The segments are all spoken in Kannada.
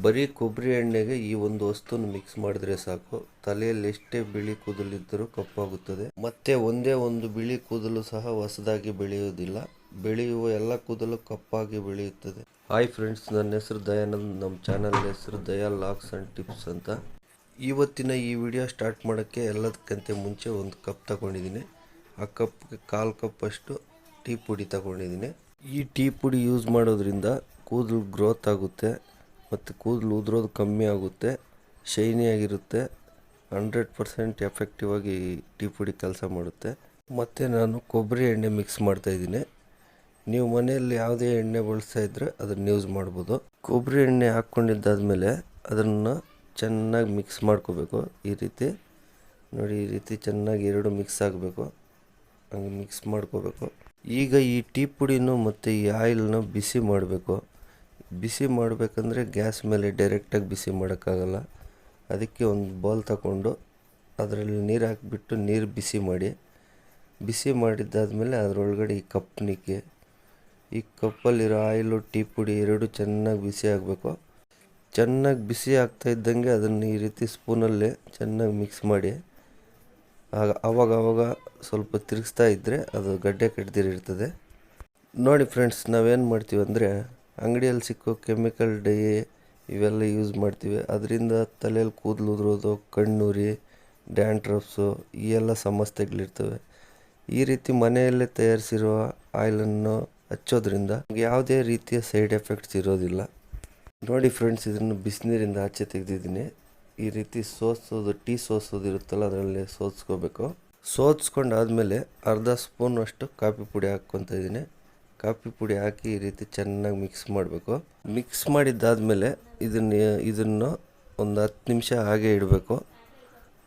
ಬರೀ ಕೊಬ್ಬರಿ ಎಣ್ಣೆಗೆ ಈ ಒಂದು ವಸ್ತುನ ಮಿಕ್ಸ್ ಮಾಡಿದ್ರೆ ಸಾಕು, ತಲೆಯಲ್ಲಿ ಎಷ್ಟೇ ಬಿಳಿ ಕೂದಲಿದ್ದರೂ ಕಪ್ಪಾಗುತ್ತದೆ. ಮತ್ತೆ ಒಂದೇ ಒಂದು ಬಿಳಿ ಕೂದಲು ಸಹ ಹೊಸದಾಗಿ ಬೆಳೆಯುವುದಿಲ್ಲ, ಬೆಳೆಯುವ ಎಲ್ಲ ಕೂದಲು ಕಪ್ಪಾಗಿ ಬೆಳೆಯುತ್ತದೆ. ಹಾಯ್ ಫ್ರೆಂಡ್ಸ್, ನನ್ನ ಹೆಸರು ದಯಾನಂದ್. ನಮ್ಮ ಚಾನಲ್ ಹೆಸರು ದಯಾ ಲಾಗ್ಸ್ ಆ್ಯಂಡ್ ಟಿಪ್ಸ್ ಅಂತ. ಇವತ್ತಿನ ಈ ವಿಡಿಯೋ ಸ್ಟಾರ್ಟ್ ಮಾಡೋಕ್ಕೆ ಎಲ್ಲದಕ್ಕಿಂತ ಮುಂಚೆ ಒಂದು ಕಪ್ ತಗೊಂಡಿದ್ದೀನಿ. ಆ ಕಪ್ಗೆ 1/4 ಕಪ್ ಅಷ್ಟು ಟೀ ಪುಡಿ ತಗೊಂಡಿದ್ದೀನಿ. ಈ ಟೀ ಪುಡಿ ಯೂಸ್ ಮಾಡೋದ್ರಿಂದ ಕೂದಲು ಗ್ರೋತ್ ಆಗುತ್ತೆ, ಮತ್ತು ಕೂದಲು ಉದುರೋದು ಕಮ್ಮಿ ಆಗುತ್ತೆ, ಶೈನಿಯಾಗಿರುತ್ತೆ. 100% ಎಫೆಕ್ಟಿವ್ ಆಗಿ ಟೀ ಪುಡಿ ಕೆಲಸ ಮಾಡುತ್ತೆ. ಮತ್ತು ನಾನು ಕೊಬ್ಬರಿ ಎಣ್ಣೆ ಮಿಕ್ಸ್ ಮಾಡ್ತಾಯಿದ್ದೀನಿ. ನೀವು ಮನೆಯಲ್ಲಿ ಯಾವುದೇ ಎಣ್ಣೆ ಬಳಸ್ತಾ ಇದ್ದರೆ ಅದನ್ನು ಯೂಸ್ ಮಾಡ್ಬೋದು. ಕೊಬ್ಬರಿ ಎಣ್ಣೆ ಹಾಕ್ಕೊಂಡಿದ್ದಾದಮೇಲೆ ಅದನ್ನು ಚೆನ್ನಾಗಿ ಮಿಕ್ಸ್ ಮಾಡ್ಕೋಬೇಕು. ಈ ರೀತಿ ನೋಡಿ, ಈ ರೀತಿ ಚೆನ್ನಾಗಿ ಎರಡು ಮಿಕ್ಸ್ ಆಗಬೇಕು. ಹಂಗೆ ಮಿಕ್ಸ್ ಮಾಡ್ಕೋಬೇಕು. ಈಗ ಈ ಟೀ ಪುಡಿನೂ ಮತ್ತು ಈ ಆಯಿಲ್ನ ಬಿಸಿ ಮಾಡಬೇಕು. ಬಿಸಿ ಮಾಡಬೇಕಂದ್ರೆ ಗ್ಯಾಸ್ ಮೇಲೆ ಡೈರೆಕ್ಟಾಗಿ ಬಿಸಿ ಮಾಡೋಕ್ಕಾಗಲ್ಲ. ಅದಕ್ಕೆ ಒಂದು ಬೌಲ್ ತಗೊಂಡು ಅದರಲ್ಲಿ ನೀರು ಹಾಕಿಬಿಟ್ಟು ನೀರು ಬಿಸಿ ಮಾಡಿ, ಬಿಸಿ ಮಾಡಿದ್ದಾದಮೇಲೆ ಅದರೊಳಗಡೆ ಈ ಕಪ್ನಿಕ್ಕೆ, ಈ ಕಪ್ಪಲ್ಲಿರೋ ಆಯಿಲು ಟೀ ಪುಡಿ ಎರಡು ಚೆನ್ನಾಗಿ ಬಿಸಿ ಆಗಬೇಕು. ಚೆನ್ನಾಗಿ ಬಿಸಿ ಆಗ್ತಾ ಇದ್ದಂಗೆ ಅದನ್ನು ಈ ರೀತಿ ಸ್ಪೂನಲ್ಲಿ ಚೆನ್ನಾಗಿ ಮಿಕ್ಸ್ ಮಾಡಿ, ಆವಾಗ ಸ್ವಲ್ಪ ತಿರುಗಿಸ್ತಾ ಇದ್ದರೆ ಅದು ಗಡ್ಡೆ ಕಡ್ದಿರಿರ್ತದೆ. ನೋಡಿ ಫ್ರೆಂಡ್ಸ್, ನಾವೇನು ಮಾಡ್ತೀವಿ ಅಂದರೆ ಅಂಗಡಿಯಲ್ಲಿ ಸಿಕ್ಕೋ ಕೆಮಿಕಲ್ ಡೈ ಇವೆಲ್ಲ ಯೂಸ್ ಮಾಡ್ತೀವಿ. ಅದರಿಂದ ತಲೆಯಲ್ಲಿ ಕೂದಲು ಉದುರೋದು, ಕಣ್ಣುರಿ, ಡ್ಯಾಂಡ್ರಫ್ಸು ಈ ಎಲ್ಲ ಸಮಸ್ಯೆಗಳಿರ್ತವೆ. ಈ ರೀತಿ ಮನೆಯಲ್ಲೇ ತಯಾರಿಸಿರುವ ಆಯಿಲನ್ನು ಹಚ್ಚೋದ್ರಿಂದ ಯಾವುದೇ ರೀತಿಯ ಸೈಡ್ ಎಫೆಕ್ಟ್ಸ್ ಇರೋದಿಲ್ಲ. ನೋಡಿ ಫ್ರೆಂಡ್ಸ್, ಇದನ್ನು ಬಿಸಿನೀರಿಂದ ಆಚೆ ತೆಗೆದಿದ್ದೀನಿ. ಈ ರೀತಿ ಸೋಸೋದು, ಟೀ ಸೋಸೋದು ಇರುತ್ತಲ್ಲ, ಅದರಲ್ಲಿ ಸೋಸ್ಕೋಬೇಕು. ಸೋಸ್ಕೊಂಡಾದಮೇಲೆ ಅರ್ಧ ಸ್ಪೂನ್ ಅಷ್ಟು ಕಾಫಿ ಪುಡಿ ಹಾಕ್ಕೊತಾ ಇದ್ದೀನಿ. ಕಾಫಿ ಪುಡಿ ಹಾಕಿ ಈ ರೀತಿ ಚೆನ್ನಾಗಿ ಮಿಕ್ಸ್ ಮಾಡಬೇಕು. ಮಿಕ್ಸ್ ಮಾಡಿದ್ದಾದಮೇಲೆ ಇದನ್ನು ಒಂದು 10 ನಿಮಿಷ ಹಾಗೆ ಇಡಬೇಕು.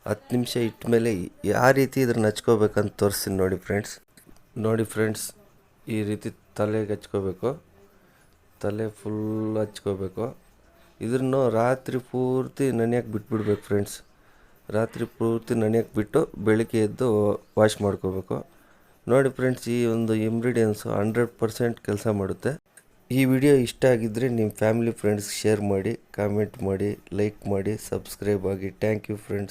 10 ನಿಮಿಷ ಇಟ್ಟಮೇಲೆ ಯಾವ ರೀತಿ ಇದನ್ನು ಹಚ್ಕೋಬೇಕಂತ ತೋರಿಸ್ತೀನಿ ನೋಡಿ ಫ್ರೆಂಡ್ಸ್, ಈ ರೀತಿ ತಲೆಗೆ ಹಚ್ಕೋಬೇಕು. ತಲೆ ಫುಲ್ ಹಚ್ಕೋಬೇಕು. ಇದನ್ನು ರಾತ್ರಿ ಪೂರ್ತಿ ನೆನೆಯಕ್ಕೆ ಬಿಟ್ಬಿಡ್ಬೇಕು ಫ್ರೆಂಡ್ಸ್. ರಾತ್ರಿ ಪೂರ್ತಿ ನೆನೆಯಕ್ಕೆ ಬಿಟ್ಟು ಬೆಳಿಗ್ಗೆ ಎದ್ದು ವಾಶ್ ಮಾಡ್ಕೋಬೇಕು. ನೋಡಿ ಫ್ರೆಂಡ್ಸ್, ಈ ಒಂದು ಇಂಗ್ರೀಡಿಯೆಂಟ್ಸು 100% ಕೆಲಸ ಮಾಡುತ್ತೆ. ಈ ವಿಡಿಯೋ ಇಷ್ಟ ಆಗಿದ್ದರೆ ನಿಮ್ಮ ಫ್ಯಾಮಿಲಿ ಫ್ರೆಂಡ್ಸ್ಗೆ ಶೇರ್ ಮಾಡಿ, ಕಾಮೆಂಟ್ ಮಾಡಿ, ಲೈಕ್ ಮಾಡಿ, ಸಬ್ಸ್ಕ್ರೈಬ್ ಆಗಿ. Thank you friends.